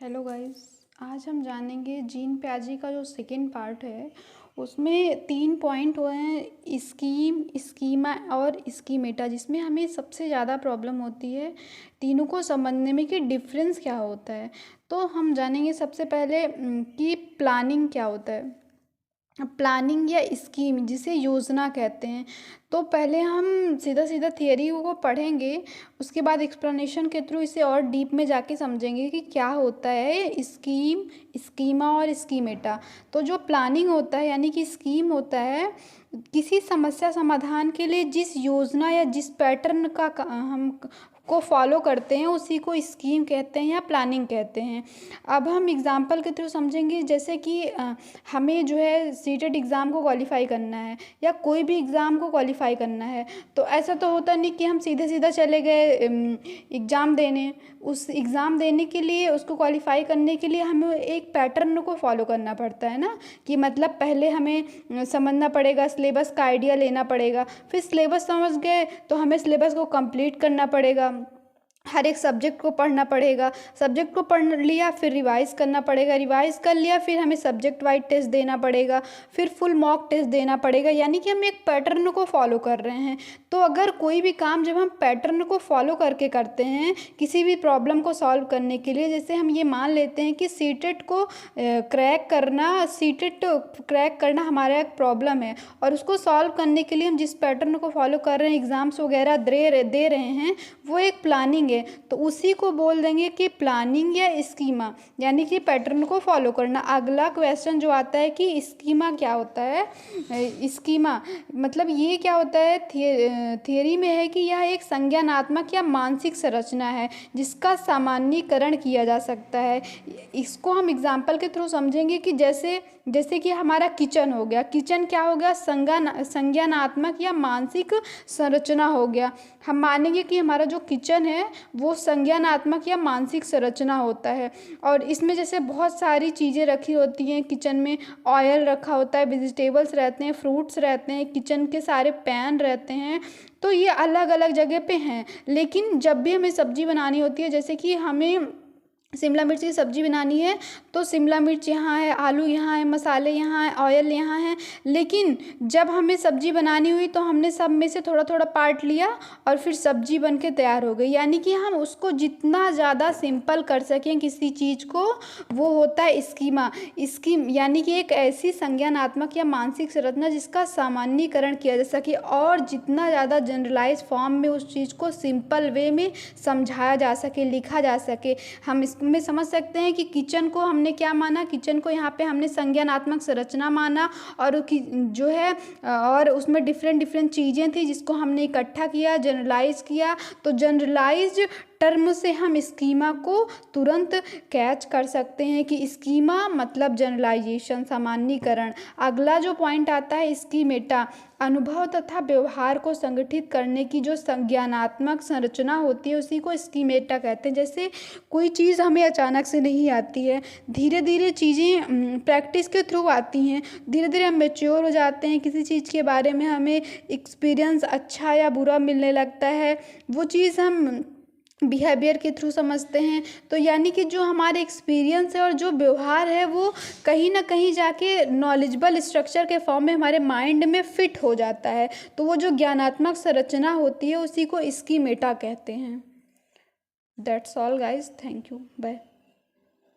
Hello guys. आज हम जानेंगे जीन प्याजी का जो सेकंड पार्ट है उसमें 3 पॉइंट हुए हैं, स्कीम, स्कीमा और स्कीमेटा, जिसमें हमें सबसे ज़्यादा प्रॉब्लम होती है तीनों को समझने में कि डिफरेंस क्या होता है। तो हम जानेंगे सबसे पहले कि प्लानिंग क्या होता है। प्लानिंग या स्कीम जिसे योजना कहते हैं। तो पहले हम सीधा सीधा थियरी को पढ़ेंगे, उसके बाद एक्सप्लेनेशन के थ्रू इसे और डीप में जाके समझेंगे कि क्या होता है स्कीम, स्कीमा और स्कीमेटा। तो जो प्लानिंग होता है यानी कि स्कीम होता है किसी समस्या समाधान के लिए जिस योजना या जिस पैटर्न का हम को फॉलो करते हैं उसी को स्कीम कहते हैं या प्लानिंग कहते हैं। अब हम एग्जांपल के थ्रू समझेंगे, जैसे कि हमें जो है सीटेट एग्ज़ाम को क्वालिफ़ाई करना है या कोई भी एग्ज़ाम को क्वालिफ़ाई करना है। तो ऐसा तो होता नहीं कि हम सीधे सीधा चले गए एग्ज़ाम देने। उस एग्ज़ाम देने के लिए, उसको क्वालिफ़ाई करने के लिए हमें एक पैटर्न को फॉलो करना पड़ता है ना, कि मतलब पहले हमें समझना पड़ेगा, सिलेबस का आइडिया लेना पड़ेगा। फिर सिलेबस समझ गए तो हमें सिलेबस को कंप्लीट करना पड़ेगा, हर एक सब्जेक्ट को पढ़ना पड़ेगा। सब्जेक्ट को पढ़ लिया फिर रिवाइज़ करना पड़ेगा, रिवाइज़ कर लिया फिर हमें सब्जेक्ट वाइज टेस्ट देना पड़ेगा, फिर फुल मॉक टेस्ट देना पड़ेगा। यानी कि हम एक पैटर्न को फॉलो कर रहे हैं। तो अगर कोई भी काम जब हम पैटर्न को फॉलो करके करते हैं किसी भी प्रॉब्लम को सॉल्व करने के लिए, जैसे हम ये मान लेते हैं कि सीटेट को क्रैक करना हमारा एक प्रॉब्लम है और उसको सॉल्व करने के लिए हम जिस पैटर्न को फॉलो कर रहे हैं, एग्ज़ाम्स वगैरह दे रहे हैं, वो एक प्लानिंग है। तो उसी को बोल देंगे कि प्लानिंग या स्कीमा, यानी कि पैटर्न को फॉलो करना। अगला क्वेश्चन जो आता है कि स्कीमा क्या होता है। स्कीमा मतलब ये क्या होता है, थियरी में है कि यह एक संज्ञानात्मक या मानसिक संरचना है जिसका सामान्यीकरण किया जा सकता है। इसको हम एग्जाम्पल के थ्रू समझेंगे कि जैसे कि हमारा किचन हो गया। किचन क्या हो गया, संज्ञानात्मक या मानसिक संरचना हो गया। हम मानेंगे कि हमारा जो किचन है वो संज्ञानात्मक या मानसिक संरचना होता है और इसमें जैसे बहुत सारी चीज़ें रखी होती हैं। किचन में ऑयल रखा होता है, वेजिटेबल्स रहते हैं, फ्रूट्स रहते हैं, किचन के सारे पैन रहते हैं। तो ये अलग अलग जगह पे हैं, लेकिन जब भी हमें सब्ज़ी बनानी होती है, जैसे कि हमें शिमला मिर्च की सब्ज़ी बनानी है तो शिमला मिर्च यहाँ है, आलू यहाँ है, मसाले यहाँ है, ऑयल यहाँ है। लेकिन जब हमें सब्ज़ी बनानी हुई तो हमने सब में से थोड़ा थोड़ा पार्ट लिया और फिर सब्ज़ी बन के तैयार हो गई। यानी कि हम उसको जितना ज़्यादा सिंपल कर सकें किसी चीज़ को, वो होता है स्कीमा। स्कीम यानी कि एक ऐसी संज्ञानात्मक या मानसिक संरचना जिसका सामान्यीकरण किया जा सके और जितना ज़्यादा जनरलाइज फॉर्म में उस चीज़ को सिंपल वे में समझाया जा सके, लिखा जा सके। हम में समझ सकते हैं कि किचन को हमने क्या माना, किचन को यहाँ पे हमने संज्ञानात्मक संरचना माना और जो है और उसमें डिफरेंट चीज़ें थी जिसको हमने इकट्ठा किया, जनरलाइज किया। तो जनरलाइज टर्म से हम स्कीमा को तुरंत कैच कर सकते हैं कि स्कीमा मतलब जनरलाइजेशन, सामान्यीकरण। अगला जो पॉइंट आता है स्कीमेटा, अनुभव तथा व्यवहार को संगठित करने की जो संज्ञानात्मक संरचना होती है उसी को स्कीमेटा कहते हैं। जैसे कोई चीज़ हमें अचानक से नहीं आती है, धीरे धीरे चीज़ें प्रैक्टिस के थ्रू आती हैं, धीरे धीरे हम मैच्योर हो जाते हैं, किसी चीज़ के बारे में हमें एक्सपीरियंस अच्छा या बुरा मिलने लगता है, वो चीज़ हम बिहेवियर के थ्रू समझते हैं। तो यानी कि जो हमारे एक्सपीरियंस है और जो व्यवहार है वो कहीं ना कहीं जाके नॉलेजेबल स्ट्रक्चर के फॉर्म में हमारे माइंड में फिट हो जाता है। तो वो जो ज्ञानात्मक संरचना होती है उसी को स्कीमेटा कहते हैं। That's all guys, thank you, bye.